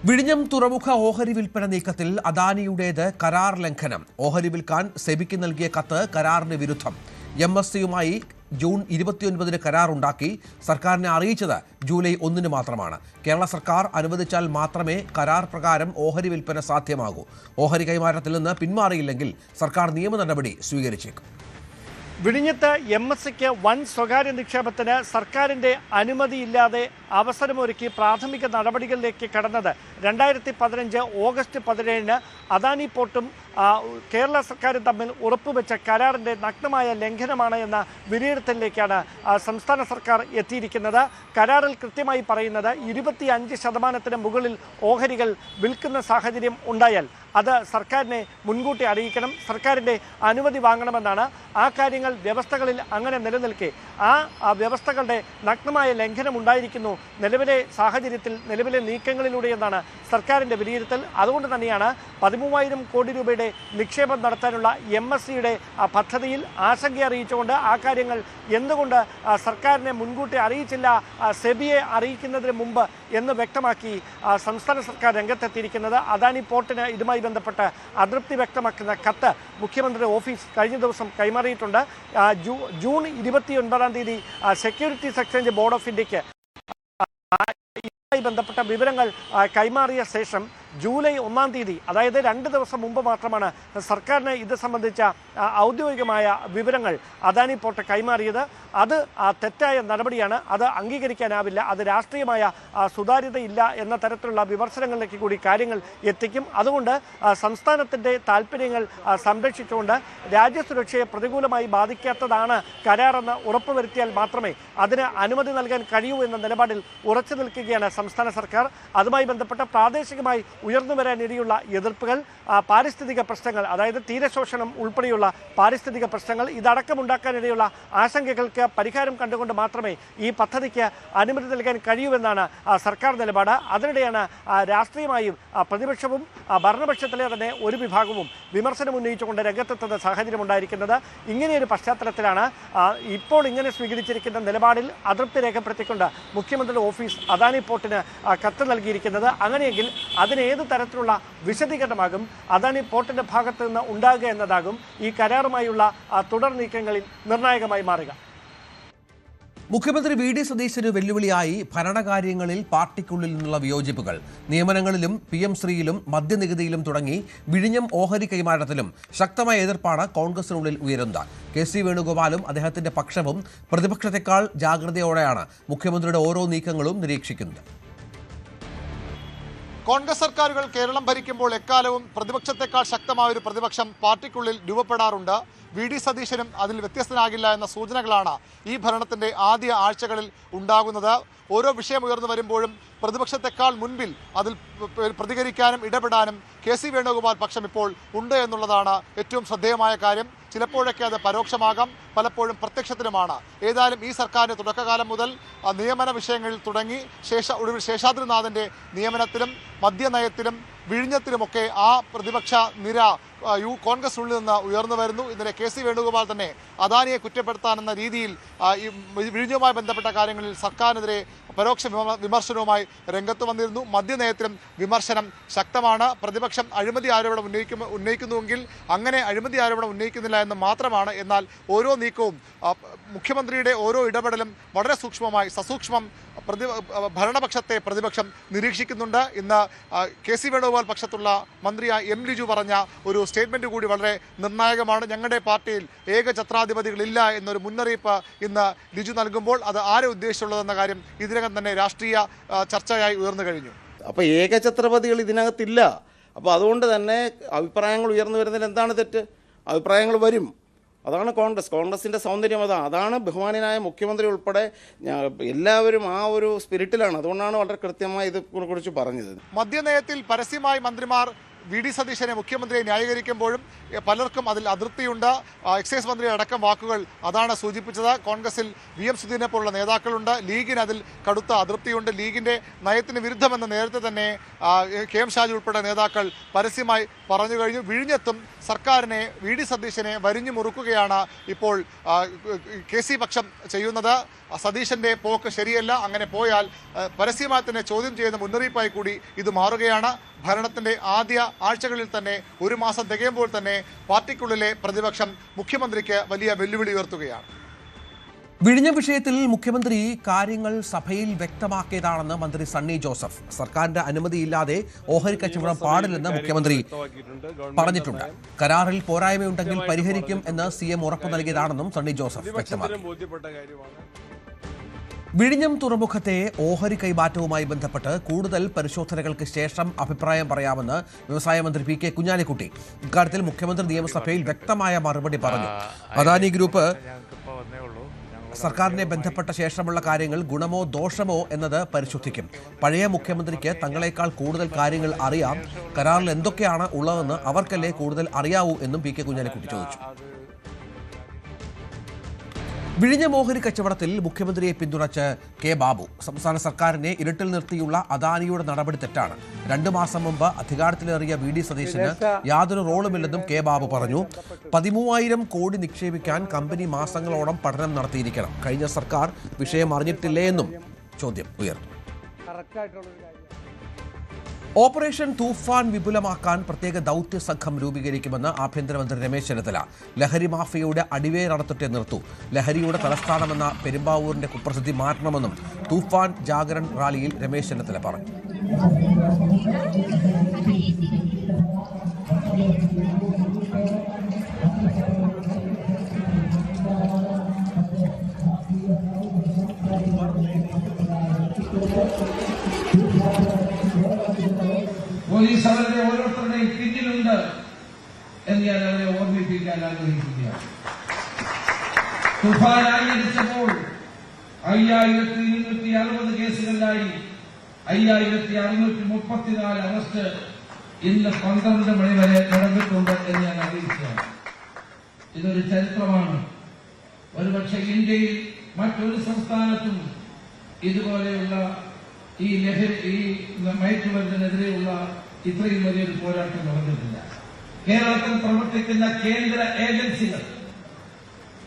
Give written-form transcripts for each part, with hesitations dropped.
വിഴിഞ്ഞം തുറമുഖ ഓഹരി വിൽപ്പന നീക്കത്തിൽ അദാനിയുടേത് കരാർ ലംഘനം. ഓഹരി വിൽക്കാൻ സെബിക്ക് നൽകിയ കത്ത് കരാറിന് വിരുദ്ധം. MSCയുമായി ജൂൺ 29-ന് കരാറുണ്ടാക്കി സർക്കാരിനെ അറിയിച്ചത് ജൂലൈ 1-ന് മാത്രമാണ്. കേരള സർക്കാർ അനുവദിച്ചാൽ മാത്രമേ കരാർ പ്രകാരം ഓഹരി വിൽപ്പന സാധ്യമാകൂ. ഓഹരി കൈമാറ്റത്തിൽ നിന്ന് പിന്മാറിയില്ലെങ്കിൽ സർക്കാർ നിയമ നടപടി സ്വീകരിച്ചേക്കും. വിഴിഞ്ഞത്ത് MSCക്ക് വൻ സ്വകാര്യ നിക്ഷേപത്തിന് സർക്കാരിൻ്റെ അനുമതിയില്ലാതെ അവസരമൊരുക്കി പ്രാഥമിക നടപടികളിലേക്ക് കടന്നത് 2015 ഓഗസ്റ്റ് 17-ന് അദാനി പോർട്ടും കേരള സർക്കാരും തമ്മിൽ ഉറപ്പുവെച്ച കരാറിൻ്റെ നഗ്നമായ ലംഘനമാണ് എന്ന വിലയിരുത്തലിലേക്കാണ് സംസ്ഥാന സർക്കാർ എത്തിയിരിക്കുന്നത്. കരാറിൽ കൃത്യമായി പറയുന്നത് 25% മുകളിൽ ഓഹരികൾ വിൽക്കുന്ന സാഹചര്യം ഉണ്ടായാൽ അത് സർക്കാരിനെ മുൻകൂട്ടി അറിയിക്കണം, സർക്കാരിൻ്റെ അനുമതി വാങ്ങണമെന്നാണ്. ആ കാര്യങ്ങൾ വ്യവസ്ഥകളിൽ അങ്ങനെ നിലനിൽക്കെ ആ വ്യവസ്ഥകളുടെ നഗ്നമായ ലംഘനം ഉണ്ടായിരിക്കുന്നു നിലവിലെ സാഹചര്യത്തിൽ, നിലവിലെ നീക്കങ്ങളിലൂടെയെന്നാണ് സർക്കാരിൻ്റെ വിലയിരുത്തൽ. അതുകൊണ്ട് തന്നെയാണ് 13,000 കോടി രൂപയുടെ നിക്ഷേപം നടത്താനുള്ള MSCയുടെ പദ്ധതിയിൽ ആശങ്ക അറിയിച്ചുകൊണ്ട് ആ കാര്യങ്ങൾ എന്തുകൊണ്ട് സർക്കാരിനെ മുൻകൂട്ടി അറിയിച്ചില്ല, സെബിയെ അറിയിക്കുന്നതിന് മുമ്പ് എന്ന് വ്യക്തമാക്കി സംസ്ഥാന സർക്കാർ രംഗത്തെത്തിയിരിക്കുന്നത്. അദാനി പോർട്ടിന് ഇതുമായി ബന്ധപ്പെട്ട് അതൃപ്തി വ്യക്തമാക്കുന്ന കത്ത് മുഖ്യമന്ത്രിയുടെ ഓഫീസ് കഴിഞ്ഞ ദിവസം കൈമാറിയിട്ടുണ്ട്. ജൂൺ 29-ാം തീയതി സെക്യൂരിറ്റീസ് എക്സ്ചേഞ്ച് ബോർഡ് ഓഫ് ഇന്ത്യക്ക് ബന്ധപ്പെട്ട വിവരങ്ങൾ കൈമാറിയ ശേഷം ജൂലൈ 1-ാം തീയതി, അതായത് 2 ദിവസം മുമ്പ് മാത്രമാണ് സർക്കാരിന് ഇത് സംബന്ധിച്ച ഔദ്യോഗികമായ വിവരങ്ങൾ അദാനി പോർട്ട് കൈമാറിയത്. അത് തെറ്റായ നടപടിയാണ്, അത് അംഗീകരിക്കാനാവില്ല, അത് രാഷ്ട്രീയമായ സുതാര്യതയില്ല എന്ന തരത്തിലുള്ള വിമർശനങ്ങളിലേക്ക് കൂടി കാര്യങ്ങൾ എത്തിക്കും. അതുകൊണ്ട് സംസ്ഥാനത്തിൻ്റെ താല്പര്യങ്ങൾ സംരക്ഷിച്ചുകൊണ്ട് രാജ്യസുരക്ഷയെ പ്രതികൂലമായി ബാധിക്കാത്തതാണ് കരാറെന്ന് ഉറപ്പുവരുത്തിയാൽ മാത്രമേ അതിന് അനുമതി നൽകാൻ കഴിയൂ എന്ന നിലപാടിൽ ഉറച്ചു നിൽക്കുകയാണ് സംസ്ഥാന സർക്കാർ. അതുമായി ബന്ധപ്പെട്ട പ്രാദേശികമായി ഉയർന്നു വരാനിടയുള്ള എതിർപ്പുകൾ, പാരിസ്ഥിതിക പ്രശ്നങ്ങൾ, അതായത് തീരശോഷണം ഉൾപ്പെടെയുള്ള പാരിസ്ഥിതിക പ്രശ്നങ്ങൾ, ഇതടക്കമുണ്ടാക്കാനിടയുള്ള ആശങ്കകൾക്ക് പരിഹാരം കണ്ടുകൊണ്ട് മാത്രമേ ഈ പദ്ധതിക്ക് അനുമതി നൽകാൻ കഴിയൂവെന്നാണ് സർക്കാർ നിലപാട്. അതിനിടെയാണ് രാഷ്ട്രീയമായും പ്രതിപക്ഷവും ഭരണപക്ഷത്തിലെ തന്നെ ഒരു വിഭാഗവും വിമർശനം ഉന്നയിച്ചുകൊണ്ട് രംഗത്തെത്തുന്ന സാഹചര്യം ഉണ്ടായിരിക്കുന്നത്. ഇങ്ങനെയൊരു പശ്ചാത്തലത്തിലാണ് ഇപ്പോൾ ഇങ്ങനെ സ്വീകരിച്ചിരിക്കുന്ന നിലപാടിൽ അതൃപ്തി രേഖപ്പെടുത്തിക്കൊണ്ട് മുഖ്യമന്ത്രിയുടെ ഓഫീസ് അദാനി പോർട്ടിന് കത്ത് നൽകിയിരിക്കുന്നത്. അങ്ങനെയെങ്കിൽ അതിന് ഏത് തരത്തിലുള്ള വിശദീകരണമാകും അദാനി പോർട്ടിൻ്റെ ഭാഗത്ത് നിന്ന് ഉണ്ടാകുക എന്നതാകും ഈ കരാറുമായുള്ള തുടർ നീക്കങ്ങളിൽ നിർണായകമായി മാറുക. മുഖ്യമന്ത്രി VD സതീശന് വെല്ലുവിളിയായി ഭരണകാര്യങ്ങളിൽ പാർട്ടിക്കുള്ളിൽ നിന്നുള്ള വിയോജിപ്പുകൾ. നിയമനങ്ങളിലും PM ശ്രീയിലും മദ്യനികുതിയിലും തുടങ്ങി വിഴിഞ്ഞം ഓഹരി കൈമാറ്റത്തിലും ശക്തമായ എതിർപ്പാണ് കോൺഗ്രസിനുള്ളിൽ ഉയരുന്നത്. KC വേണുഗോപാലും അദ്ദേഹത്തിന്റെ പക്ഷവും പ്രതിപക്ഷത്തെക്കാൾ ജാഗ്രതയോടെയാണ് മുഖ്യമന്ത്രിയുടെ ഓരോ നീക്കങ്ങളും നിരീക്ഷിക്കുന്നത്. കോൺഗ്രസ് സർക്കാരുകൾ കേരളം ഭരിക്കുമ്പോൾ എക്കാലവും പ്രതിപക്ഷത്തെക്കാൾ ശക്തമായ ഒരു പ്രതിപക്ഷം പാർട്ടിക്കുള്ളിൽ രൂപപ്പെടാറുണ്ട്. VD സതീശനും അതിൽ വ്യത്യസ്തനാകില്ല എന്ന സൂചനകളാണ് ഈ ഭരണത്തിൻ്റെ ആദ്യ ആഴ്ചകളിൽ ഉണ്ടാകുന്നത്. ഓരോ വിഷയം ഉയർന്നു വരുമ്പോഴും പ്രതിപക്ഷത്തെക്കാൾ മുൻപിൽ അതിൽ പ്രതികരിക്കാനും ഇടപെടാനും KC വേണുഗോപാൽ പക്ഷം ഇപ്പോൾ ഉണ്ട് എന്നുള്ളതാണ് ഏറ്റവും ശ്രദ്ധേയമായ കാര്യം. ചിലപ്പോഴൊക്കെ അത് പരോക്ഷമാകാം, പലപ്പോഴും പ്രത്യക്ഷത്തിലുമാണ്. ഏതായാലും ഈ സർക്കാരിൻ്റെ തുടക്കകാലം മുതൽ നിയമന വിഷയങ്ങളിൽ തുടങ്ങി ഒടുവിൽ ശേഷാദ്രിനാഥിൻ്റെ നിയമനത്തിലും മദ്യനയത്തിലും വിഴിഞ്ഞത്തിലുമൊക്കെ ആ പ്രതിപക്ഷ നിര കോൺഗ്രസിനുള്ളിൽ നിന്ന് ഉയർന്നു വരുന്നു. ഇന്നലെ KC വേണുഗോപാൽ തന്നെ അദാനിയെ കുറ്റപ്പെടുത്താനെന്ന രീതിയിൽ ഈ വിഴിഞ്ഞവുമായി ബന്ധപ്പെട്ട കാര്യങ്ങളിൽ സർക്കാരിനെതിരെ പരോക്ഷ വിമർശനവുമായി രംഗത്ത് വന്നിരുന്നു. മദ്യനയത്തിലും വിമർശനം ശക്തമാണ്. പ്രതിപക്ഷം അഴിമതി ആരോപണം ഉന്നയിക്കുന്നുവെങ്കിൽ അങ്ങനെ അഴിമതി ആരോപണം ഉന്നയിക്കുന്നില്ല എന്ന് മാത്രമാണ്. എന്നാൽ ഓരോ നീക്കവും മുഖ്യമന്ത്രിയുടെ ഓരോ ഇടപെടലും വളരെ സൂക്ഷ്മമായി സസൂക്ഷ്മം ഭരണപക്ഷത്തെ പ്രതിപക്ഷം നിരീക്ഷിക്കുന്നുണ്ട്. ഇന്ന് KC വേണുഗോപാൽ പക്ഷത്തുള്ള മന്ത്രിയായ M ലിജു പറഞ്ഞ ഒരു സ്റ്റേറ്റ്മെൻറ്റ് കൂടി വളരെ നിർണായകമാണ്. ഞങ്ങളുടെ പാർട്ടിയിൽ ഏകഛത്രാധിപതികളില്ല എന്നൊരു മുന്നറിയിപ്പ് ഇന്ന് ലിജു നൽകുമ്പോൾ അത് ആരെ ഉദ്ദേശിച്ചുള്ളതെന്ന കാര്യം ഇതിനകം തന്നെ രാഷ്ട്രീയ ചർച്ചയായി ഉയർന്നു കഴിഞ്ഞു. അപ്പോൾ ഏകഛത്രപതികൾ ഇതിനകത്തില്ല. അപ്പോൾ അതുകൊണ്ട് തന്നെ അഭിപ്രായങ്ങൾ ഉയർന്നു വരുന്നതിൽ എന്താണ് തെറ്റ്? അഭിപ്രായങ്ങൾ വരും. അതാണ് കോൺഗ്രസിൻ്റെ സൗന്ദര്യം. അതാണ് ബഹുമാനായ മുഖ്യമന്ത്രി ഉൾപ്പെടെ എല്ലാവരും ആ ഒരു സ്പിരിറ്റിലാണ്. അതുകൊണ്ടാണ് വളരെ കൃത്യമായി ഇതിനെക്കുറിച്ച് പറഞ്ഞത്. മദ്യനയത്തിൽ പരസ്യമായി മന്ത്രിമാർ വി.ഡി. സതീശനെ മുഖ്യമന്ത്രിയെ ന്യായീകരിക്കുമ്പോഴും പലർക്കും അതിൽ അതൃപ്തിയുണ്ട്. എക്സൈസ് മന്ത്രി അടക്കം വാക്കുകൾ അതാണ് സൂചിപ്പിച്ചത്. കോൺഗ്രസിൽ VM സുധീരനെ പോലുള്ള നേതാക്കളുണ്ട്. ലീഗിന് അതിൽ കടുത്ത അതൃപ്തിയുണ്ട്. ലീഗിൻ്റെ നയത്തിന് വിരുദ്ധമെന്ന് നേരത്തെ തന്നെ KM ഷാജി ഉൾപ്പെടെ നേതാക്കൾ പരസ്യമായി പറഞ്ഞു കഴിഞ്ഞു. വിഴിഞ്ഞത്തും സർക്കാരിനെ വി.ഡി. സതീശനെ വരിഞ്ഞു മുറുക്കുകയാണ് ഇപ്പോൾ KC പക്ഷം ചെയ്യുന്നത്. സതീശൻ്റെ പോക്ക് ശരിയല്ല. അങ്ങനെ പോയാൽ പരസ്യമായി തന്നെ ചോദ്യം ചെയ്യുന്ന മുന്നറിയിപ്പായി കൂടി ഇത് മാറുകയാണ്. ഭരണത്തിൻ്റെ ആദ്യ ആഴ്ചകളിൽ തന്നെ 1 മാസം തികയുമ്പോൾ തന്നെ പാർട്ടിക്കുള്ളിലെ പ്രതിപക്ഷം മുഖ്യമന്ത്രിക്ക് വലിയ വെല്ലുവിളി ഉയർത്തുകയാണ്. വിഴിഞ്ഞം വിഷയത്തിൽ മുഖ്യമന്ത്രി കാര്യങ്ങൾ സഭയിൽ വ്യക്തമാക്കിയതാണെന്ന് മന്ത്രി സണ്ണി ജോസഫ്. സർക്കാരിന്റെ അനുമതിയില്ലാതെ ഓഹരി കച്ചവടം പാടില്ലെന്ന് മുഖ്യമന്ത്രി പറഞ്ഞിട്ടുണ്ട്. കരാറിൽ പോരായ്മയുണ്ടെങ്കിൽ പരിഹരിക്കും എന്ന് CM ഉറപ്പു നൽകിയതാണെന്നും സണ്ണി ജോസഫ് വ്യക്തമാക്കി. വിഴിഞ്ഞം തുറമുഖത്തെ ഓഹരി കൈമാറ്റവുമായി ബന്ധപ്പെട്ട് കൂടുതൽ പരിശോധനകൾക്ക് ശേഷം അഭിപ്രായം പറയാമെന്ന് വ്യവസായ മന്ത്രി PK കുഞ്ഞാലിക്കുട്ടി. ഇക്കാര്യത്തിൽ മുഖ്യമന്ത്രി നിയമസഭയിൽ വ്യക്തമായ മറുപടി പറഞ്ഞു. അദാനി ഗ്രൂപ്പ് സർക്കാരിനെ ബന്ധപ്പെട്ട ശേഷമുള്ള കാര്യങ്ങൾ ഗുണമോ ദോഷമോ എന്നത് പരിശോധിക്കും. പഴയ മുഖ്യമന്ത്രിക്ക് തങ്ങളെക്കാൾ കൂടുതൽ കാര്യങ്ങൾ അറിയാം. കരാറിൽ എന്തൊക്കെയാണ് ഉള്ളതെന്ന് അവർക്കല്ലേ കൂടുതൽ അറിയാവൂ എന്നും PK കുഞ്ഞാലിക്കുട്ടി ചോദിച്ചു. വിഴിഞ്ഞം ഓഹരി കച്ചവടത്തിൽ മുഖ്യമന്ത്രിയെ പിന്തുണച്ച് K. ബാബു. സംസ്ഥാന സർക്കാരിനെ ഇരുട്ടിൽ നിർത്തിയുള്ള അദാനിയുടെ നടപടി തെറ്റാണ്. 2 മാസം മുമ്പ് അധികാരത്തിലേറിയ വി.ഡി. സതീശന് യാതൊരു റോളുമില്ലെന്നും K. ബാബു പറഞ്ഞു. 13,000 കോടി നിക്ഷേപിക്കാൻ കമ്പനി മാസങ്ങളോളം പഠനം നടത്തിയിരിക്കണം. കഴിഞ്ഞ സർക്കാർ വിഷയം അറിഞ്ഞിട്ടില്ലേ എന്നും ചോദ്യം ഉയർന്നു. ഓപ്പറേഷൻ തൂഫാൻ വിപുലമാക്കാൻ പ്രത്യേക ദൗത്യ സംഘം രൂപീകരിക്കുമെന്ന് ആഭ്യന്തരമന്ത്രി രമേശ് ചെന്നിത്തല. ലഹരി മാഫിയയുടെ അടിവേരടത്തിട്ടേ നിർത്തൂ. ലഹരിയുടെ തലസ്ഥാനമെന്ന പെരുമ്പാവൂരിന്റെ കുപ്രസിദ്ധി മാറ്റണമെന്നും തൂഫാൻ ജാഗരൺ റാലിയിൽ രമേശ് ചെന്നിത്തല പറഞ്ഞു. പോലീസ് അവരുടെ ഓരോരുത്തരുടെയും പിന്നിലുണ്ട് എന്ന് ഞാൻ അവരെ ഓർമ്മിപ്പിക്കാൻ ആഗ്രഹിക്കുകയാണ്. തുഫാൻ ആഞ്ഞടിച്ചപ്പോൾ 5260 കേസുകളിലായി 5634 അറസ്റ്റ് ഇന്ന് 12 മണി വരെ നടന്നിട്ടുണ്ട് എന്ന് ഞാൻ അറിയിക്കുകയാണ്. ഇതൊരു ചരിത്രമാണ്. ഒരുപക്ഷെ ഇന്ത്യയിൽ മറ്റൊരു സംസ്ഥാനത്തും ഇതുപോലെയുള്ള ഈ മയക്കുമരുന്നിനെതിരെയുള്ള ഇത്രയും വലിയൊരു പോരാട്ടം നടന്നിട്ടില്ല. കേരളത്തിൽ പ്രവർത്തിക്കുന്ന കേന്ദ്ര ഏജൻസികൾ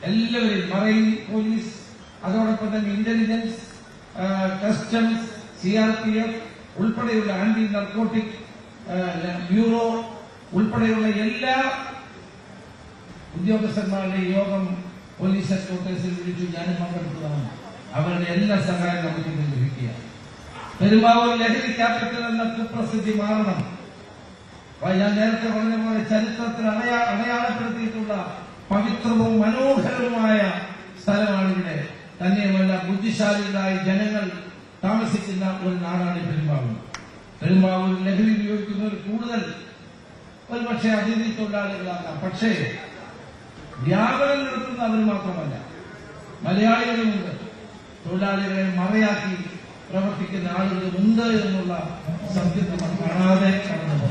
എല്ലാവരും മറൈൻ പോലീസ്, അതോടൊപ്പം തന്നെ ഇന്റലിജൻസ്, കസ്റ്റംസ്, CRPF ഉൾപ്പെടെയുള്ള ആന്റി നർക്കോട്ടിക് ബ്യൂറോ ഉൾപ്പെടെയുള്ള എല്ലാ ഉദ്യോഗസ്ഥന്മാരുടെ യോഗം പോലീസ് ഹെഡ്ക്വാർട്ടേഴ്സിൽ വിളിച്ചു ഞാനും പങ്കെടുത്തതാണ്. അവരുടെ എല്ലാ സഹായം നമുക്ക് ലഭിക്കുക. പെരുമ്പാവൂർ ലഹരി ക്യാപിറ്റൽ എന്ന കുപ്രസിദ്ധി മാറണം. ഞാൻ നേരത്തെ പറഞ്ഞ പോലെ ചരിത്രത്തിൽ അടയാളപ്പെടുത്തിയിട്ടുള്ള പവിത്രവും മനോഹരവുമായ സ്ഥലമാണിവിടെ. തന്നെയുമല്ല ബുദ്ധിശാലികളായ ജനങ്ങൾ താമസിക്കുന്ന ഒരു നാടാണ് പെരുമ്പാവൂർ. പെരുമ്പാവൂർ ലഹരി ഉപയോഗിക്കുന്നവർ കൂടുതൽ ഒരുപക്ഷെ അതിഥി തൊഴിലാളികളാകാം. പക്ഷേ വ്യാപനം നടത്തുന്ന അവർ മാത്രമല്ല, മലയാളികളുമുണ്ട്. തൊഴിലാളികളെ മറയാക്കി പ്രവർത്തിക്കുന്ന ആളുകളുമുണ്ട് എന്നുള്ള സത്യം നമ്മൾ കാണാതെ കടന്നു.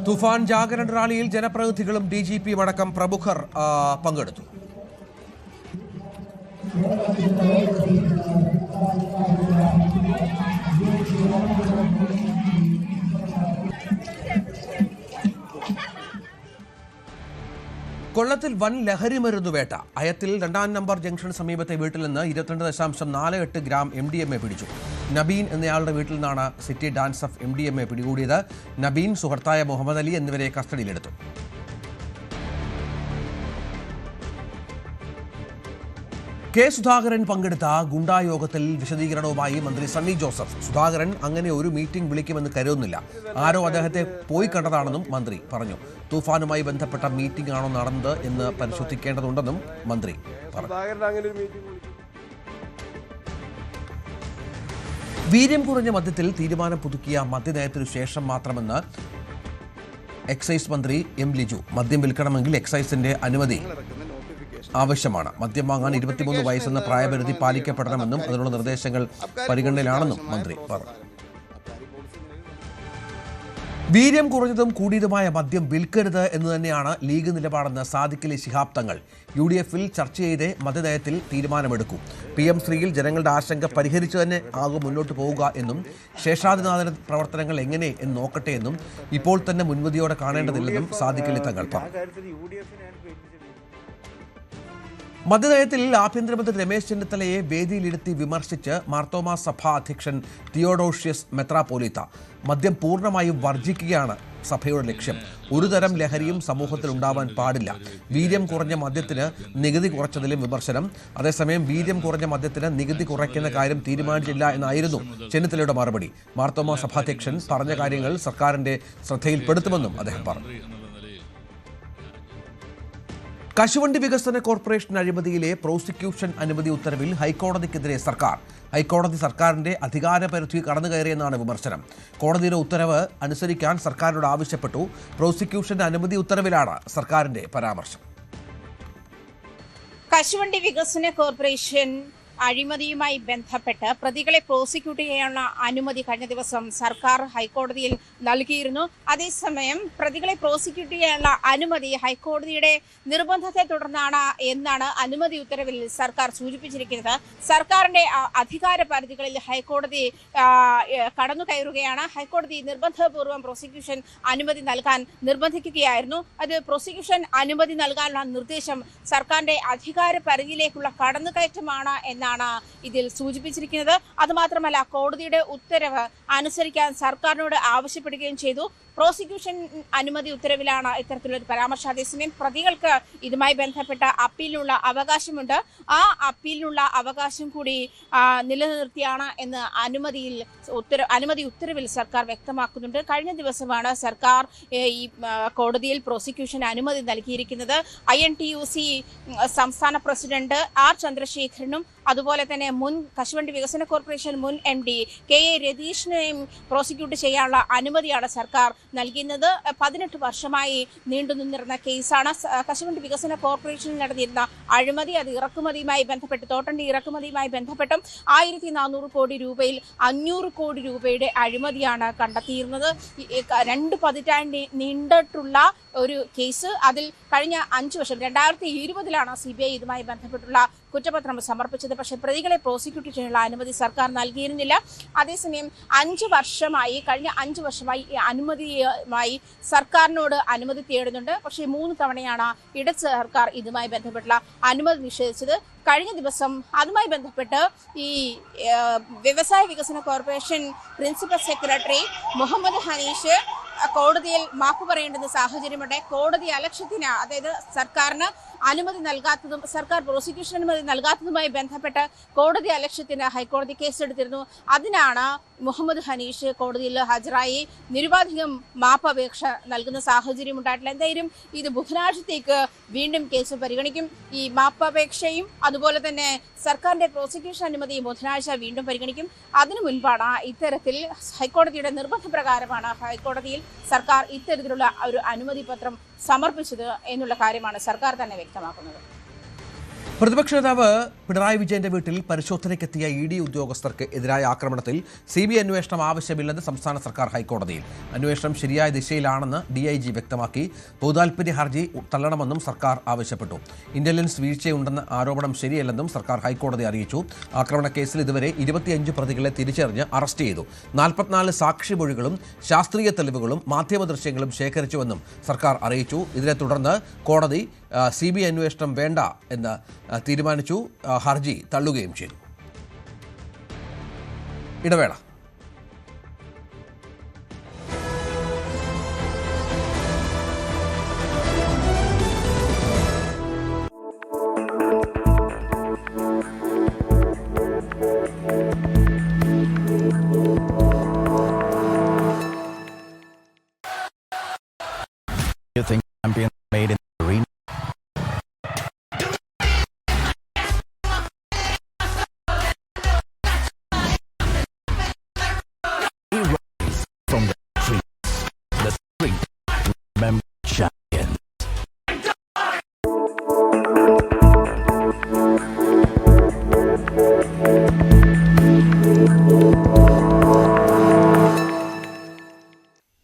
തുഫാൻ ജാഗരൺ റാലിയിൽ ജനപ്രതിനിധികളും DGPയും അടക്കം പ്രമുഖർ പങ്കെടുത്തു. കൊല്ലത്തിൽ വൻ ലഹരി മരുന്ന് വേട്ട. അയത്തിൽ 2-ാം നമ്പർ ജംഗ്ഷൻ സമീപത്തെ വീട്ടിൽ നിന്ന് 22.48 ഗ്രാം MDMA പിടിച്ചു. നബീൻ എന്നയാളുടെ വീട്ടിൽ നിന്നാണ് സിറ്റി ഡാൻസ് ഓഫ് MDMA പിടികൂടിയത്. നബീൻ, സുഹൃത്തായ മുഹമ്മദ് അലി എന്നിവരെ കസ്റ്റഡിയിലെടുത്തു. K. സുധാകരൻ പങ്കെടുത്ത ഗുണ്ടായോഗത്തിൽ വിശദീകരണവുമായി മന്ത്രി സണ്ണി ജോസഫ്. സുധാകരൻ അങ്ങനെ ഒരു മീറ്റിംഗ് വിളിക്കുമെന്ന് കരുതുന്നില്ല. ആരോ അദ്ദേഹത്തെ പോയി കണ്ടതാണെന്നും മന്ത്രി പറഞ്ഞു. തൂഫാനുമായി ബന്ധപ്പെട്ട മീറ്റിംഗ് ആണോ നടന്നത് എന്ന് പരിശോധിക്കേണ്ടതുണ്ടെന്നും മന്ത്രി പറഞ്ഞു. വീര്യം കുറഞ്ഞ മദ്യത്തിൽ തീരുമാനം പുതുക്കിയ മദ്യനയത്തിനു ശേഷം മാത്രമെന്ന് എക്സൈസ് മന്ത്രി M. ലിജു. മദ്യം വിൽക്കണമെങ്കിൽ എക്സൈസിന്റെ അനുമതി ആവശ്യമാണ്. മദ്യം വാങ്ങാൻ 23 വയസ്സെന്ന പ്രായപരിധി പാലിക്കപ്പെടണമെന്നും അതിനുള്ള നിർദ്ദേശങ്ങൾ പരിഗണനയിലാണെന്നും മന്ത്രി പറഞ്ഞു. വീര്യം കുറഞ്ഞതും കൂടിയതുമായ മദ്യം വിൽക്കരുത് എന്ന് തന്നെയാണ് ലീഗ് നിലപാടെന്ന് സാദിഖലി ശിഹാബ് തങ്ങൾ. UDF-ൽ ചർച്ച ചെയ്ത് മദ്യനയത്തിൽ തീരുമാനമെടുക്കും. PM ശ്രീയിൽ ജനങ്ങളുടെ ആശങ്ക പരിഹരിച്ചു തന്നെ ആകും മുന്നോട്ട് പോവുക എന്നും ശേഷാദിനാഥന പ്രവർത്തനങ്ങൾ എങ്ങനെ എന്ന് നോക്കട്ടെ എന്നും ഇപ്പോൾ തന്നെ മുൻവിധിയോടെ കാണേണ്ടതില്ലെന്നും സാദിഖലി തങ്ങൾ പറഞ്ഞു. മദ്യനയത്തിൽ ആഭ്യന്തരമന്ത്രി രമേശ് ചെന്നിത്തലയെ വേദിയിലിരുത്തി വിമർശിച്ച് മാർത്തോമാ സഭാ അധ്യക്ഷൻ തിയോഡോഷ്യസ് മെത്രാപ്പോലീത്ത. മദ്യം പൂർണ്ണമായും വർജിക്കുകയാണ് സഭയുടെ ലക്ഷ്യം. ഒരുതരം ലഹരിയും സമൂഹത്തിൽ ഉണ്ടാവാൻ പാടില്ല. വീര്യം കുറഞ്ഞ മദ്യത്തിന് നികുതി കുറച്ചതിലും വിമർശനം. അതേസമയം വീര്യം കുറഞ്ഞ മദ്യത്തിന് നികുതി കുറയ്ക്കുന്ന കാര്യം തീരുമാനിച്ചില്ല എന്നായിരുന്നു ചെന്നിത്തലയുടെ മറുപടി. മാർത്തോമാ സഭാധ്യക്ഷൻ പറഞ്ഞ കാര്യങ്ങൾ സർക്കാരിന്റെ ശ്രദ്ധയിൽപ്പെടുത്തുമെന്നും അദ്ദേഹം പറഞ്ഞു. കശുവണ്ടി വികസന കോർപ്പറേഷൻ അഴിമതിയിലെ പ്രോസിക്യൂഷൻ അനുമതി ഉത്തരവിൽ ഹൈക്കോടതിക്കെതിരെ സർക്കാർ. ഹൈക്കോടതി സർക്കാരിന്റെ അധികാരപരിധി കടന്നുകയറിയെന്നാണ് വിമർശനം. കോടതിയുടെ ഉത്തരവ് അനുസരിക്കാൻ സർക്കാരിനോട് ആവശ്യപ്പെട്ടു. പ്രോസിക്യൂഷൻ അനുമതി ഉത്തരവിലാണ് സർക്കാരിന്റെ പരാമർശം. കശുവണ്ടി വികസന കോർപ്പറേഷൻ അഴിമതിയുമായി ബന്ധപ്പെട്ട് പ്രതികളെ പ്രോസിക്യൂട്ട് ചെയ്യാനുള്ള അനുമതി കഴിഞ്ഞ ദിവസം സർക്കാർ ഹൈക്കോടതിയിൽ നൽകിയിരുന്നു. അതേസമയം പ്രതികളെ പ്രോസിക്യൂട്ട് ചെയ്യാനുള്ള അനുമതി ഹൈക്കോടതിയുടെ നിർബന്ധത്തെ തുടർന്നാണ് എന്നാണ് അനുമതി ഉത്തരവിൽ സർക്കാർ സൂചിപ്പിച്ചിരിക്കുന്നത്. സർക്കാരിന്റെ അധികാര പരിധികളിൽ ഹൈക്കോടതി കടന്നു കയറുകയാണ്. ഹൈക്കോടതി നിർബന്ധപൂർവ്വം പ്രോസിക്യൂഷൻ അനുമതി നൽകാൻ നിർബന്ധിക്കുകയായിരുന്നു. അത് പ്രോസിക്യൂഷൻ അനുമതി നൽകാനുള്ള നിർദ്ദേശം സർക്കാരിന്റെ അധികാര പരിധിയിലേക്കുള്ള കടന്നുകയറ്റമാണ് എന്നാണ് ഇതിൽ സൂചിപ്പിച്ചിരിക്കുന്നത്. അതുമാത്രമല്ല, കോടതിയുടെ ഉത്തരവ് അനുസരിക്കാൻ സർക്കാരിനോട് ആവശ്യപ്പെടുകയും ചെയ്തു. പ്രോസിക്യൂഷൻ അനുമതി ഉത്തരവിലാണ് ഇത്തരത്തിലൊരു പരാമർശം. അതേസമയം പ്രതികൾക്ക് ഇതുമായി ബന്ധപ്പെട്ട അപ്പീലിനുള്ള അവകാശമുണ്ട്. ആ അപ്പീലിനുള്ള അവകാശം കൂടി നിലനിർത്തിയാണ് എന്ന് അനുമതി ഉത്തരവിൽ സർക്കാർ വ്യക്തമാക്കുന്നുണ്ട്. കഴിഞ്ഞ ദിവസമാണ് സർക്കാർ ഈ കോടതിയിൽ പ്രോസിക്യൂഷൻ അനുമതി നൽകിയിരിക്കുന്നത്. INTUC സംസ്ഥാന പ്രസിഡന്റ് R. ചന്ദ്രശേഖരനും അതുപോലെ തന്നെ മുൻ കശുവണ്ടി വികസന കോർപ്പറേഷൻ മുൻ MD KA രതീഷിനെയും പ്രോസിക്യൂട്ട് ചെയ്യാനുള്ള അനുമതിയാണ് സർക്കാർ നൽകുന്നത്. 18 വർഷമായി നീണ്ടുനിന്നിരുന്ന കേസാണ്. കശുവണ്ടി വികസന കോർപ്പറേഷനിൽ നടന്നിരുന്ന അഴിമതി, അത് ഇറക്കുമതിയുമായി ബന്ധപ്പെട്ട് തോട്ടണ്ടി ഇറക്കുമതിയുമായി ബന്ധപ്പെട്ടും 1400 കോടി രൂപയിൽ 500 കോടി രൂപയുടെ അഴിമതിയാണ് കണ്ടെത്തിയിരുന്നത്. 2 പതിറ്റാണ്ട് നീണ്ടിട്ടുള്ള ഒരു കേസ്. അതിൽ കഴിഞ്ഞ 5 വർഷം 2020-ലാണ് CBI ഇതുമായി ബന്ധപ്പെട്ടുള്ള കുറ്റപത്രം സമർപ്പിച്ചത്. പക്ഷേ പ്രതികളെ പ്രോസിക്യൂട്ട് ചെയ്യാനുള്ള അനുമതി സർക്കാർ നൽകിയിരുന്നില്ല. അതേസമയം കഴിഞ്ഞ 5 വർഷമായി ഈ അനുമതിയുമായി സർക്കാരിനോട് അനുമതി തേടുന്നുണ്ട്. പക്ഷേ 3 തവണയാണ് ഇടത് സർക്കാർ ഇതുമായി ബന്ധപ്പെട്ടുള്ള അനുമതി നിഷേധിച്ചത്. കഴിഞ്ഞ ദിവസം അതുമായി ബന്ധപ്പെട്ട് ഈ വ്യവസായ വികസന corporation principal secretary Muhammad Hanish കോടതിയിൽ മാപ്പ് പറയേണ്ടുന്ന സാഹചര്യമുണ്ട്. കോടതി അലക്ഷ്യത്തിന്, അതായത് സർക്കാരിന് അനുമതി നൽകാത്തതും സർക്കാർ പ്രോസിക്യൂഷൻ അനുമതി നൽകാത്തതുമായി ബന്ധപ്പെട്ട് കോടതി അലക്ഷ്യത്തിന് ഹൈക്കോടതി കേസെടുത്തിരുന്നു. അതിനാണ് മുഹമ്മദ് ഹനീഷ് കോടതിയിൽ ഹാജരായി നിരുപാധികം മാപ്പപേക്ഷ നൽകുന്ന സാഹചര്യം ഉണ്ടായിട്ടില്ല. എന്തായാലും ഇത് ബുധനാഴ്ചത്തേക്ക് വീണ്ടും കേസ് പരിഗണിക്കും. ഈ മാപ്പപേക്ഷയും അതുപോലെ തന്നെ സർക്കാരിന്റെ പ്രോസിക്യൂഷൻ അനുമതിയും ബുധനാഴ്ച വീണ്ടും പരിഗണിക്കും. അതിനു മുൻപാണ് ഇത്തരത്തിൽ ഹൈക്കോടതിയുടെ നിർബന്ധപ്രകാരമാണ് ഹൈക്കോടതിയിൽ സർക്കാർ ഇത്തരത്തിലുള്ള ഒരു അനുമതി പത്രം സമർപ്പിച്ചത് എന്നുള്ള കാര്യമാണ് സർക്കാർ തന്നെ വ്യക്തമാക്കുന്നത്. പ്രതിപക്ഷ നേതാവ് പിണറായി വിജയന്റെ വീട്ടിൽ പരിശോധനയ്ക്കെത്തിയ ED ഉദ്യോഗസ്ഥർക്ക് എതിരായ ആക്രമണത്തിൽ CBI അന്വേഷണം ആവശ്യമില്ലെന്ന് സംസ്ഥാന സർക്കാർ ഹൈക്കോടതിയിൽ. അന്വേഷണം ശരിയായ ദിശയിലാണെന്ന് DIG വ്യക്തമാക്കി. പൊതുതാൽപര്യ ഹർജി തള്ളണമെന്നും സർക്കാർ ആവശ്യപ്പെട്ടു. ഇന്റലിജൻസ് വീഴ്ചയുണ്ടെന്ന ആരോപണം ശരിയല്ലെന്നും സർക്കാർ ഹൈക്കോടതി അറിയിച്ചു. ആക്രമണക്കേസിൽ ഇതുവരെ 25 പ്രതികളെ തിരിച്ചറിഞ്ഞ് അറസ്റ്റ് ചെയ്തു. 44 സാക്ഷിമൊഴികളും ശാസ്ത്രീയ തെളിവുകളും മാധ്യമ ദൃശ്യങ്ങളും ശേഖരിച്ചുവെന്നും സർക്കാർ അറിയിച്ചു. ഇതിനെ തുടർന്ന് കോടതി CBI അന്വേഷണം വേണ്ട എന്ന് തീരുമാനിച്ചു. ഹർജി തള്ളുകയും ചെയ്തു. ഇടവേള. You think champion made in the arena? We rise from the street, remember champions.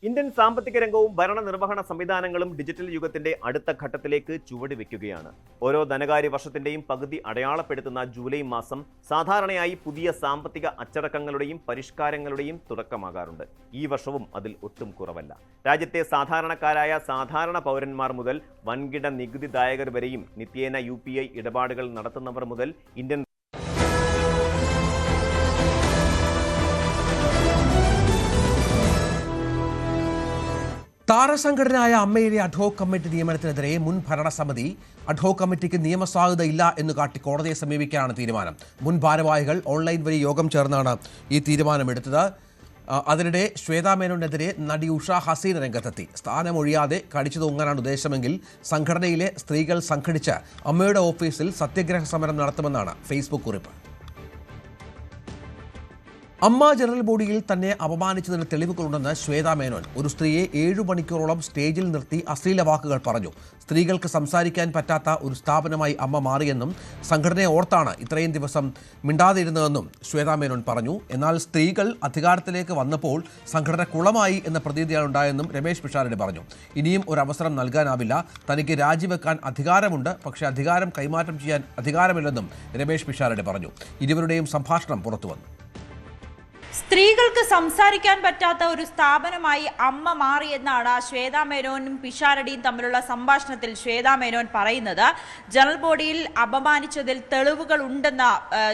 Indian സാമ്പത്തിക രംഗവും ഭരണനിർവഹണ സംവിധാനങ്ങളും ഡിജിറ്റൽ യുഗത്തിന്റെ അടുത്ത ഘട്ടത്തിലേക്ക് ചുവടുവെക്കുകയാണ്. ഓരോ ധനകാര്യ വർഷത്തിന്റെയും പകുതി അടയാളപ്പെടുത്തുന്ന ജൂലൈ മാസം സാധാരണയായി പുതിയ സാമ്പത്തിക അച്ചടക്കങ്ങളുടെയും പരിഷ്കാരങ്ങളുടെയും തുടക്കമാകാറുണ്ട്. ഈ വർഷവും അതിൽ ഒട്ടും കുറവല്ല. രാജ്യത്തെ സാധാരണക്കാരായ സാധാരണ പൗരന്മാർ മുതൽ വൻകിട നികുതിദായകർ വരെയും നിത്യേന UPI ഇടപാടുകൾ നടത്തുന്നവർ മുതൽ ഇന്ത്യൻ താരസംഘടനയായ അമ്മയിലെ അഡ്ഹോക് കമ്മിറ്റി നിയമനത്തിനെതിരെ മുൻ ഭരണസമിതി അഡ്ഹോക് കമ്മിറ്റിക്ക് നിയമസാധുതയില്ല എന്ന് കാട്ടി കോടതിയെ സമീപിക്കാനാണ് തീരുമാനം. മുൻ ഭാരവാഹികൾ ഓൺലൈൻ വഴി യോഗം ചേർന്നാണ് ഈ തീരുമാനമെടുത്തത്. അതിനിടെ ശ്വേതാ മേനോനെതിരെ നടി ഉഷ ഹസീന രംഗത്തെത്തി. സ്ഥാനമൊഴിയാതെ കടിച്ചു തൂങ്ങാനാണ് ഉദ്ദേശമെങ്കിൽ സംഘടനയിലെ സ്ത്രീകൾ സംഘടിച്ച് അമ്മയുടെ ഓഫീസിൽ സത്യഗ്രഹ സമരം നടത്തുമെന്നാണ് ഫേസ്ബുക്ക് കുറിപ്പ്. അമ്മ ജനറൽ ബോഡിയിൽ തന്നെ അപമാനിച്ചതിന് തെളിവുകളുണ്ടെന്ന് ശ്വേതാ മേനോൻ. ഒരു സ്ത്രീയെ 7 മണിക്കൂറോളം സ്റ്റേജിൽ നിർത്തി അശ്ലീല വാക്കുകൾ പറഞ്ഞു. സ്ത്രീകൾക്ക് സംസാരിക്കാൻ പറ്റാത്ത ഒരു സ്ഥാപനമായി അമ്മ മാറിയെന്നും സംഘടനയെ ഓർത്താണ് ഇത്രയും ദിവസം മിണ്ടാതിരുന്നതെന്നും ശ്വേതാ മേനോൻ പറഞ്ഞു. എന്നാൽ സ്ത്രീകൾ അധികാരത്തിലേക്ക് വന്നപ്പോൾ സംഘടന കുളമായി എന്ന പ്രതീതിയാണ് ഉണ്ടായെന്നും രമേശ് പിഷാരടി പറഞ്ഞു. ഇനിയും ഒരു അവസരം നൽകാനാവില്ല. തനിക്ക് രാജിവെക്കാൻ അധികാരമുണ്ട്, പക്ഷേ അധികാരം കൈമാറ്റം ചെയ്യാൻ അധികാരമില്ലെന്നും രമേശ് പിഷാരടി പറഞ്ഞു. ഇരുവരുടെയും സംഭാഷണം പുറത്തുവന്നു. സ്ത്രീകൾക്ക് സംസാരിക്കാൻ പറ്റാത്ത ഒരു സ്ഥാപനമായി അമ്മ മാറിയെന്നാണ് ശ്വേതാ മേനോനും പിഷാരടിയും തമ്മിലുള്ള സംഭാഷണത്തിൽ ശ്വേതാ മേനോൻ പറയുന്നത്. ജനറൽ ബോഡിയിൽ അപമാനിച്ചതിൽ തെളിവുകൾ ഉണ്ടെന്ന്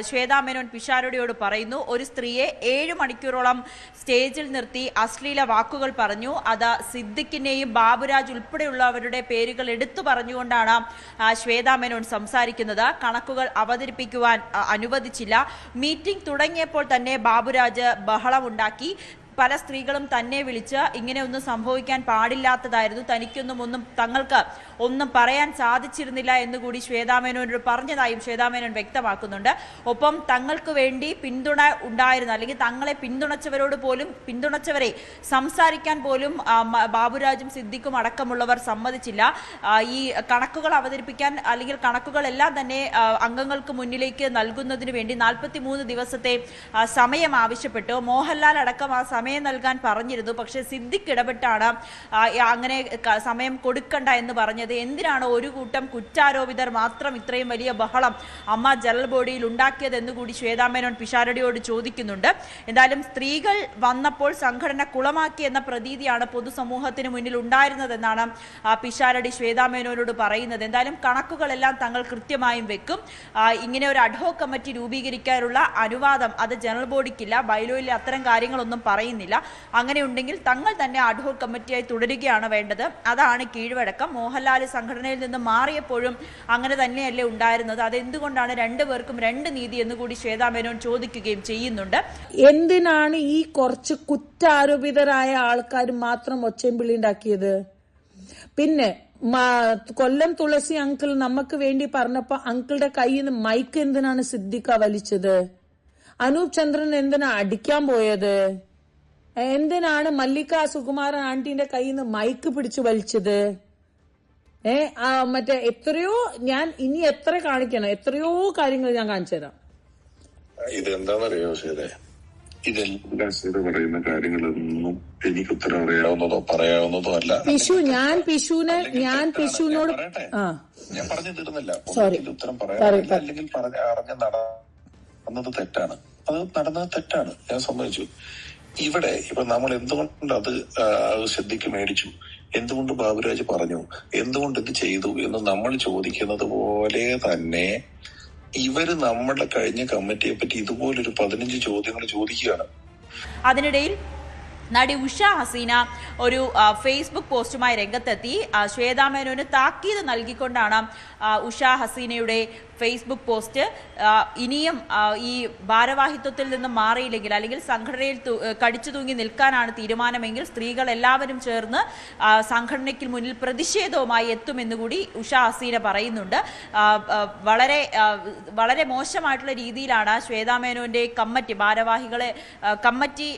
ശ്വേതാ മേനോൻ പിഷാരടിയോട് പറയുന്നു. ഒരു സ്ത്രീയെ 7 മണിക്കൂറോളം സ്റ്റേജിൽ നിർത്തി അശ്ലീല വാക്കുകൾ പറഞ്ഞു. അത് സിദ്ദിഖിനെയും ബാബുരാജ് ഉൾപ്പെടെയുള്ളവരുടെ പേരുകൾ എടുത്തു പറഞ്ഞുകൊണ്ടാണ് ശ്വേതാ മേനോൻ സംസാരിക്കുന്നത്. കണക്കുകൾ അവതരിപ്പിക്കുവാൻ അനുവദിച്ചില്ല. മീറ്റിംഗ് തുടങ്ങിയപ്പോൾ തന്നെ ബാബുരാജ് ബഹളമുണ്ടാക്കി. പല സ്ത്രീകളും തന്നെ വിളിച്ച് ഇങ്ങനെ ഒന്നും സംഭവിക്കാൻ പാടില്ലാത്തതായിരുന്നു, തനിക്കൊന്നും തങ്ങൾക്ക് ഒന്നും പറയാൻ സാധിച്ചിരുന്നില്ല എന്നുകൂടി ശ്വേതാ മേനോനോട് പറഞ്ഞതായും ശ്വേതാ മേനോൻ വ്യക്തമാക്കുന്നുണ്ട്. ഒപ്പം തങ്ങൾക്ക് വേണ്ടി പിന്തുണ ഉണ്ടായിരുന്ന അല്ലെങ്കിൽ തങ്ങളെ പിന്തുണച്ചവരെ സംസാരിക്കാൻ പോലും ബാബുരാജും സിദ്ദിഖും അടക്കമുള്ളവർ സമ്മതിച്ചില്ല. ഈ കണക്കുകൾ അവതരിപ്പിക്കാൻ അല്ലെങ്കിൽ കണക്കുകളെല്ലാം തന്നെ അംഗങ്ങൾക്ക് മുന്നിലേക്ക് നൽകുന്നതിന് വേണ്ടി 43 ദിവസത്തെ സമയം ആവശ്യപ്പെട്ടു. മോഹൻലാൽ അടക്കം ആ സമയം നൽകാൻ പറഞ്ഞിരുന്നു. പക്ഷേ സിദ്ദിഖ് ഇടപെട്ടാണ് അങ്ങനെ സമയം കൊടുക്കണ്ട എന്ന് പറഞ്ഞത്. എന്തിനാണ് ഒരു കൂട്ടം കുറ്റാരോപിതർ മാത്രം ഇത്രയും വലിയ ബഹളം അമ്മ ജനറൽ ബോഡിയിൽ ഉണ്ടാക്കിയതെന്ന് കൂടി ശ്വേതാ മേനോൻ പിഷാരടിയോട് ചോദിക്കുന്നുണ്ട്. എന്തായാലും സ്ത്രീകൾ വന്നപ്പോൾ സംഘടന കുളമാക്കി എന്ന പ്രതീതിയാണ് പൊതുസമൂഹത്തിന് മുന്നിൽ ഉണ്ടായിരുന്നതെന്നാണ് പിഷാരടി ശ്വേതാ മേനോനോട് പറയുന്നത്. എന്തായാലും കണക്കുകളെല്ലാം തങ്ങൾ കൃത്യമായും വെക്കും. ഇങ്ങനെ ഒരു അഡ്ഹോക് കമ്മിറ്റി രൂപീകരിക്കാനുള്ള അനുവാദം അത് ജനറൽ ബോഡിക്കില്ല. ബൈലോയിൽ അത്തരം കാര്യങ്ങളൊന്നും പറയുന്നില്ല. അങ്ങനെ ഉണ്ടെങ്കിൽ തങ്ങൾ തന്നെ അഡ്ഹോക് കമ്മിറ്റിയായി തുടരുകയാണ് വേണ്ടത്. അതാണ് കീഴ്വഴക്കം. മോഹൻലാൽ സംഘടനയിൽ നിന്ന് മാറിയപ്പോഴും അങ്ങനെ തന്നെയല്ലേ ഉണ്ടായിരുന്നത്? അതെന്തുകൊണ്ടാണ് രണ്ടുപേർക്കും രണ്ട് നീതി എന്നുകൂടി ശ്വേതാ മേനോൻ ചോദിക്കുകയും ചെയ്യുന്നുണ്ട്. എന്തിനാണ് ഈ കുറച്ച് കുറ്റാരോപിതരായ ആൾക്കാർ മാത്രം ഒച്ചയും വിളി ഉണ്ടാക്കിയത്? പിന്നെ കൊല്ലം തുളസി അങ്കിൾ നമുക്ക് വേണ്ടി പറഞ്ഞപ്പോ അങ്കിളുടെ കയ്യിൽ നിന്ന് മൈക്ക് എന്തിനാണ് സിദ്ദിഖ വലിച്ചത്? അനൂപ് ചന്ദ്രൻ എന്തിനാ അടിക്കാൻ പോയത്? എന്തിനാണ് മല്ലിക സുകുമാരൻ ആന്റിന്റെ കയ്യിൽ നിന്ന് മൈക്ക് പിടിച്ചു വലിച്ചത്? മറ്റേ എത്രയോ ഞാൻ ഇനി എത്ര കാണിക്കണം, എത്രയോ കാര്യങ്ങൾ ഞാൻ കാണിച്ചു തരാം. ഇതെന്താണെന്നറിയോ ശരി, ഇതെല്ലാം ശരി പറയുന്ന കാര്യങ്ങളൊന്നും എനിക്ക് ഉത്തരം അറിയാവുന്നതോ പറയാവുന്നതോ അല്ല. ഞാൻ പിഷുവിനോട് ഞാൻ പറഞ്ഞു തീർന്നില്ല. ഉത്തരം പറയാറില്ല, അല്ലെങ്കിൽ അറിഞ്ഞ നടന്നത് തെറ്റാണ്. അത് നടന്നത് തെറ്റാണ്, ഞാൻ സമ്മതിച്ചു. ഇവിടെ ഇപ്പൊ നമ്മൾ എന്തുകൊണ്ട് അത് ശ്രദ്ധയ്ക്ക് മേടിച്ചു, എന്തുകൊണ്ട് ബാബുരാജ് പറഞ്ഞു, എന്തുകൊണ്ട് ഇത് ചെയ്തു എന്ന് നമ്മൾ ചോദിക്കുന്നത് പോലെ തന്നെ ഇവര് നമ്മുടെ കഴിഞ്ഞ കമ്മിറ്റിയെ പറ്റി ഇതുപോലൊരു 15 ചോദ്യങ്ങൾ ചോദിക്കുകയാണ്. അതിനിടയിൽ നടി ഉഷ ഹസീന ഒരു ഫേസ്ബുക്ക് പോസ്റ്റുമായി രംഗത്തെത്തി. ശ്വേതാ മേനോന് താക്കീത് നൽകിക്കൊണ്ടാണ് ഉഷ ഹസീനയുടെ ഫേസ്ബുക്ക് പോസ്റ്റ്. ഇനിയും ഈ ഭാരവാഹിത്വത്തിൽ നിന്നും മാറിയില്ലെങ്കിൽ അല്ലെങ്കിൽ സംഘടനയിൽ കടിച്ചു തൂങ്ങി നിൽക്കാനാണ് തീരുമാനമെങ്കിൽ സ്ത്രീകൾ എല്ലാവരും ചേർന്ന് സംഘടനയ്ക്ക് മുന്നിൽ പ്രതിഷേധവുമായി എത്തുമെന്നുകൂടി ഉഷ ഹസീന പറയുന്നുണ്ട്. വളരെ മോശമായിട്ടുള്ള രീതിയിലാണ് ശ്വേതാ മേനോന്റെ ഭാരവാഹികളെ കമ്മിറ്റി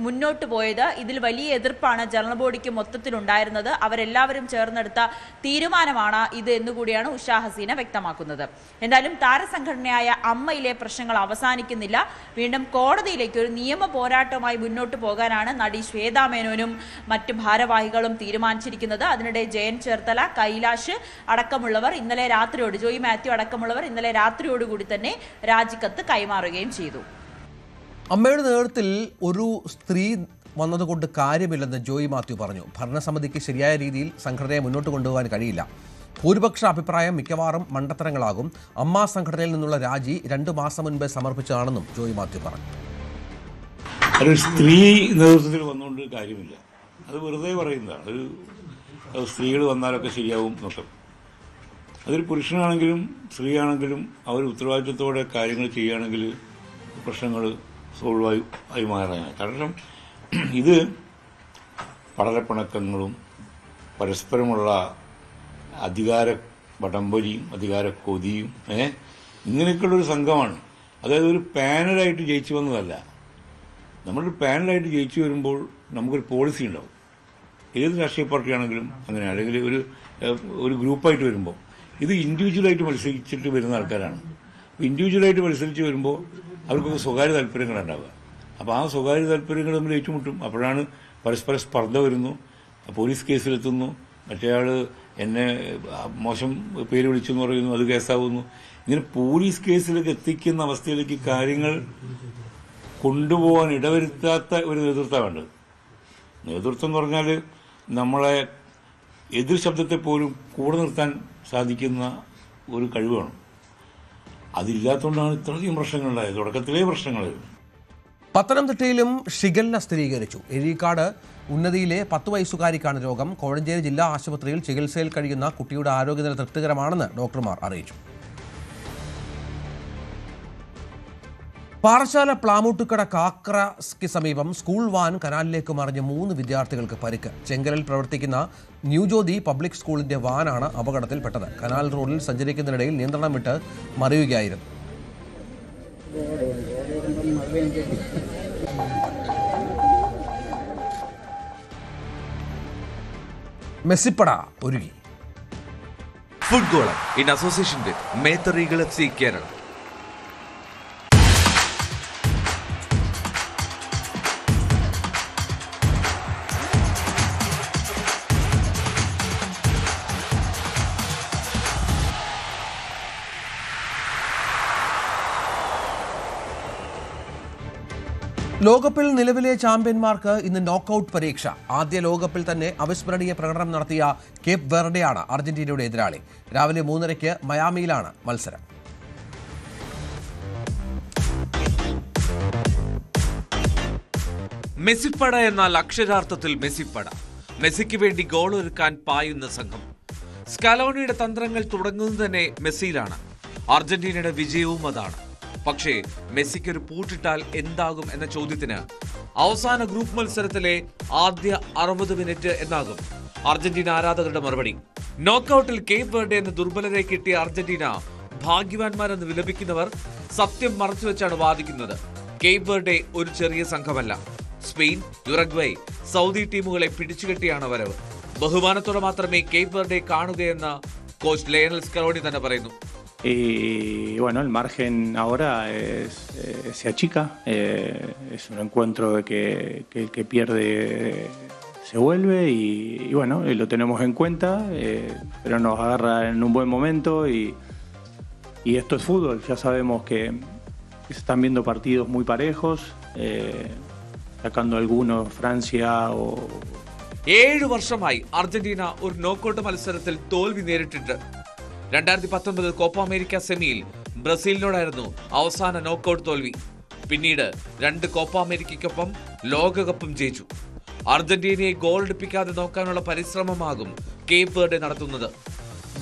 മുന്നോട്ട് പോയത്. ഇതിൽ വലിയ എതിർപ്പാണ് ജനറൽ ബോഡിക്ക് മൊത്തത്തിലുണ്ടായിരുന്നത്. അവരെല്ലാവരും ചേർന്നെടുത്ത തീരുമാനമാണ് ഇത് എന്നുകൂടിയാണ് ഉഷ ഹസീന വ്യക്തമാക്കുന്നത്. എന്തായാലും താരസംഘടനയായ അമ്മയിലെ പ്രശ്നങ്ങൾ അവസാനിക്കുന്നില്ല. വീണ്ടും കോടതിയിലേക്ക് ഒരു നിയമ പോരാട്ടവുമായി മുന്നോട്ട് പോകാനാണ് നടി ശ്വേതാ മേനോനും മറ്റ് ഭാരവാഹികളും തീരുമാനിച്ചിരിക്കുന്നത്. അതിനിടെ ജയൻ ചേർത്തല, കൈലാഷ് അടക്കമുള്ളവർ ഇന്നലെ രാത്രിയോട്, ജോയി മാത്യു അടക്കമുള്ളവർ ഇന്നലെ രാത്രിയോടുകൂടി തന്നെ രാജിക്കത്ത് കൈമാറുകയും ചെയ്തു. അമ്മയുടെ നേതൃത്വത്തിൽ ഒരു സ്ത്രീ വന്നതുകൊണ്ട് കാര്യമില്ലെന്ന് ജോയി മാത്യു പറഞ്ഞു. ഭരണസമിതിക്ക് ശരിയായ രീതിയിൽ സംഘടനയെ മുന്നോട്ട് കൊണ്ടുപോകാൻ കഴിയില്ല. ഭൂരിപക്ഷ അഭിപ്രായം മിക്കവാറും മണ്ടത്തരങ്ങളാകും. അമ്മ സംഘടനയിൽ നിന്നുള്ള രാജി 2 മാസം മുൻപേ സമർപ്പിച്ചതാണെന്നും ജോയി മാത്യു പറഞ്ഞു. ഒരു സ്ത്രീ നേതൃത്വത്തിൽ വന്നുകൊണ്ട് കാര്യമില്ല, അത് വെറുതെ പറയുന്നതാണ്. ഒരു സ്ത്രീകൾ വന്നാലൊക്കെ ശരിയാവും എന്നൊക്കെ. അതൊരു പുരുഷനാണെങ്കിലും സ്ത്രീയാണെങ്കിലും അവർ ഉത്തരവാദിത്വത്തോടെ കാര്യങ്ങൾ ചെയ്യുകയാണെങ്കിൽ പ്രശ്നങ്ങൾ സോൾവ് ആയി മാറാനാണ്. കാരണം ഇത് പടലപ്പിണക്കങ്ങളും പരസ്പരമുള്ള അധികാര വടംവലിയും അധികാര കൊതിയും ഇങ്ങനെയൊക്കെയുള്ളൊരു സംഘമാണ്. അതായത് ഒരു പാനലായിട്ട് ജയിച്ചു വന്നതല്ല. നമ്മളൊരു പാനലായിട്ട് ജയിച്ചു വരുമ്പോൾ നമുക്കൊരു പോളിസി ഉണ്ടാവും. ഏത് രാഷ്ട്രീയ പാർട്ടിയാണെങ്കിലും അങ്ങനെ, അല്ലെങ്കിൽ ഒരു ഗ്രൂപ്പായിട്ട് വരുമ്പോൾ. ഇത് ഇൻഡിവിജ്വലായിട്ട് മത്സരിച്ചിട്ട് വരുന്ന ആൾക്കാരാണ്. ഇൻഡിവിജ്വലായിട്ട് മത്സരിച്ച് വരുമ്പോൾ അവർക്കൊക്കെ സ്വകാര്യ താല്പര്യങ്ങളുണ്ടാവുക. അപ്പോൾ ആ സ്വകാര്യ താല്പര്യങ്ങൾ തമ്മിൽ ഏറ്റുമുട്ടും. അപ്പോഴാണ് പരസ്പര സ്പർദ്ധ വരുന്നു, പോലീസ് കേസിലെത്തുന്നു, മറ്റേയാൾ എന്നെ മോശം പേര് വിളിച്ചെന്ന് പറയുന്നു, അത് കേസാവുന്നു. ഇങ്ങനെ പോലീസ് കേസിലേക്ക് എത്തിക്കുന്ന അവസ്ഥയിലേക്ക് കാര്യങ്ങൾ കൊണ്ടുപോകാൻ ഇടവരുത്താത്ത ഒരു നേതൃത്വം വേണ്ടത്. നേതൃത്വം എന്ന് പറഞ്ഞാൽ നമ്മളെ എതിർ ശബ്ദത്തെ പോലും കൂടെ നിർത്താൻ സാധിക്കുന്ന ഒരു കഴിവാണ്. അതില്ലാത്തതുകൊണ്ടാണ് ഇത്രയധികം പ്രശ്നങ്ങളുണ്ടായത്. തുടക്കത്തിലേ പ്രശ്നങ്ങളായിരുന്നു. പത്തനംതിട്ടയിലും ഷിഗല്ല സ്ഥിരീകരിച്ചു. എഴീക്കാട് ഉന്നതിയിലെ 10 വയസ്സുകാരിക്കാണ് രോഗം. കോഴഞ്ചേരി ജില്ലാ ആശുപത്രിയിൽ ചികിത്സയിൽ കഴിയുന്ന കുട്ടിയുടെ ആരോഗ്യനില തൃപ്തികരമാണെന്ന് ഡോക്ടർമാർ അറിയിച്ചു. പാറശാല പ്ലാമൂട്ടുകട കാക്രയ്ക്ക് സമീപം സ്കൂൾ വാൻ കനാലിലേക്ക് മറിഞ്ഞ് 3 വിദ്യാർത്ഥികൾക്ക് പരിക്ക്. ചെങ്കലിൽ പ്രവർത്തിക്കുന്ന ന്യൂജ്യോതി പബ്ലിക് സ്കൂളിന്റെ വാനാണ് അപകടത്തിൽപ്പെട്ടത്. കനാൽ റോഡിൽ സഞ്ചരിക്കുന്നതിനിടയിൽ നിയന്ത്രണം വിട്ട് മറിയുകയായിരുന്നു. മെസ്സിപ്പട ഒരുങ്ങി. ഫുട്ബോൾ ഇൻ അസോസിയേഷൻ വിത്ത് മേത്തർ ഈഗിൾ FC കേരള. ലോകകപ്പിൽ നിലവിലെ ചാമ്പ്യന്മാർക്ക് ഇന്ന് നോക്കൌട്ട് പരീക്ഷ. ആദ്യ ലോകകപ്പിൽ തന്നെ അവിസ്മരണീയ പ്രകടനം നടത്തിയ കേപ്പ് വെർഡെയാണ് അർജന്റീനയുടെ എതിരാളി. രാവിലെ 3:30 മയാമിയിലാണ് മത്സരം. മെസ്സിപ്പട എന്നാൽ അക്ഷരാർത്ഥത്തിൽ മെസ്സിപ്പട. മെസ്സിക്ക് വേണ്ടി ഗോൾ ഒരുക്കാൻ പായുന്ന സംഘം. സ്കലോണിയുടെ തന്ത്രങ്ങൾ തുടങ്ങുന്നത് തന്നെ മെസ്സിയിലാണ്. അർജന്റീനയുടെ വിജയവും അതാണ്. പക്ഷേ മെസ്സിക്കൊരു പൂട്ടിട്ടാൽ എന്താകും എന്ന ചോദ്യത്തിന് അവസാന ഗ്രൂപ്പ് മത്സരത്തിലെ ആദ്യ 60 മിനിറ്റ് എന്നാകും അർജന്റീന ആരാധകരുടെ മറുപടി. നോക്കൌട്ടിൽ കേപ്പ് വെർഡെ എന്ന ദുർബലരെ കിട്ടിയ അർജന്റീന ഭാഗ്യവാന്മാരെന്ന് വിലപിക്കുന്നവർ സത്യം മറച്ചുവെച്ചാണ് വാദിക്കുന്നത്. കേപ്പ് വെർഡെ ഒരു ചെറിയ സംഘമല്ല. സ്പെയിൻ, യുറഗ്വേ, സൗദി ടീമുകളെ പിടിച്ചുകെട്ടിയാണ് വരവ്. ബഹുമാനത്തോടെ മാത്രമേ കേപ്പ് വെർഡെ കാണുകയെന്ന് കോച്ച് ലയണൽ സ്കലോണി തന്നെ പറയുന്നു. Y bueno, el margen ahora se achica, es un encuentro de que el que pierde se vuelve y bueno, lo tenemos en cuenta, pero nos agarra en un buen momento y esto es fútbol, ya sabemos que se están viendo partidos muy parejos, sacando algunos Francia o... 7 വർഷമായി Argentina ഒരു knockout മത്സരത്തിൽ തോൽവി നേരിട്ടിട്ട്. 2019 Copa America സെമിയിൽ ബ്രസീലിനോടായിരുന്നു അവസാന knockout തോൽവി. പിന്നീട് 2 Copa അമേരിക്കയ്ക്കൊപ്പം ലോകകപ്പും ജയിച്ചു. അർജന്റീനയെ goal അടിപ്പിക്കാതെ നോക്കാനുള്ള പരിശ്രമമാകും കേപ്പ് വെർഡെ നടത്തുന്നത്.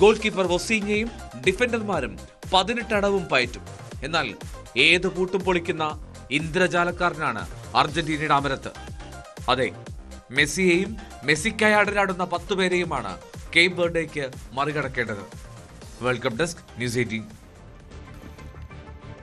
ഗോൾ കീപ്പർ വൊസീഞ്ഞയും ഡിഫൻഡർമാരും 18 അടവും പയറ്റും. എന്നാൽ ഏത് പൂട്ടും പൊളിക്കുന്ന ഇന്ദ്രജാലക്കാരനാണ് അർജന്റീനയുടെ അമരത്ത്. അതെ, മെസ്സിയെയും മെസ്സിക്കായി അടരാടുന്ന 10 പേരെയുമാണ് കേപ്പ് വെർഡെയ്ക്ക് മറികടക്കേണ്ടത്. World Cup desk, news 18.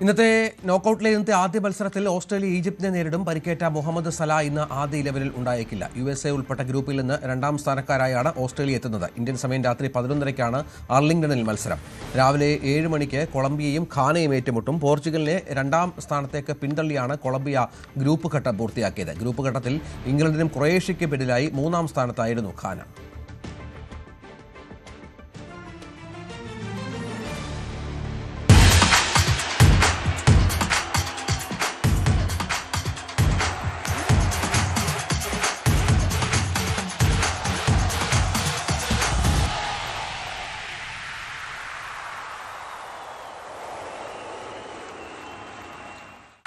ഇന്നത്തെ നോക്കൌട്ടിലെ ഇന്നത്തെ ആദ്യ മത്സരത്തിൽ ഓസ്ട്രേലിയ ഈജിപ്തിനെ നേരിടും. പരിക്കേറ്റ മുഹമ്മദ് സലാ ഇന്ന് ആദ്യ 11-ൽ ഉണ്ടായേക്കില്ല. USA ഉൾപ്പെട്ട ഗ്രൂപ്പിൽ നിന്ന് 2ാം സ്ഥാനക്കാരായാണ് ഓസ്ട്രേലിയ എത്തുന്നത്. ഇന്ത്യൻ സമയം രാത്രി 11:30-ക്കാണ് ആർലിംഗ്ടണിൽ മത്സരം. രാവിലെ 7 മണിക്ക് കൊളംബിയയും ഘാനയും ഏറ്റുമുട്ടും. പോർച്ചുഗലിനെ 2ാം സ്ഥാനത്തേക്ക് പിന്തള്ളിയാണ് കൊളംബിയ ഗ്രൂപ്പ് ഘട്ടം പൂർത്തിയാക്കിയത്. ഗ്രൂപ്പ് ഘട്ടത്തിൽ ഇംഗ്ലണ്ടിനും ക്രൊയേഷ്യയ്ക്കും പിന്നിലായി 3ാം സ്ഥാനത്തായിരുന്നു Ghana.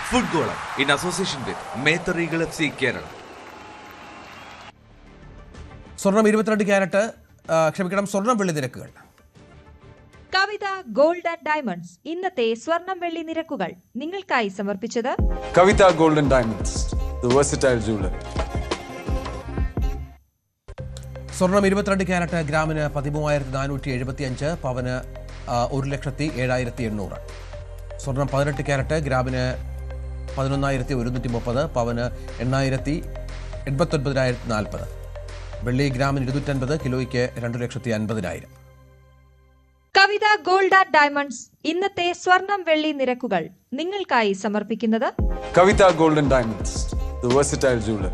Football in association with മേത്തർ ഈഗിൾ FC കേരള. സ്വർണം 22 ക്യാരറ്റ് സ്വർണം വെള്ളി നിരക്കുകൾ. കവിത ഗോൾഡ് ആൻഡ് ഡയമണ്ട്സ് ഇന്നത്തെ സ്വർണം വെള്ളി നിരക്കുകൾ നിങ്ങൾക്കായി സമർപ്പിച്ചത് Kavitha gold and diamonds, the versatile jeweller. സ്വർണം 22 ക്യാരറ്റ് ഗ്രാമിന് 13,475, പവന് 1,07,800. സ്വർണം 18 ക്യാരറ്റ് ഗ്രാമിന് 11,130, പവന് 89,040. വെള്ളി ഗ്രാമിന് 250, കിലോയ്ക്ക് 2,50,000. കവിത ഗോൾഡ് ആൻഡ് ഡയമണ്ട്സ് ഇന്നത്തെ സ്വർണം വെള്ളി നിരക്കുകൾ നിങ്ങൾക്കായി സമർപ്പിക്കുന്നത് Kavitha gold and diamonds, the versatile jeweller.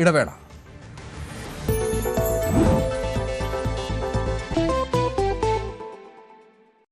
ഇടവേള.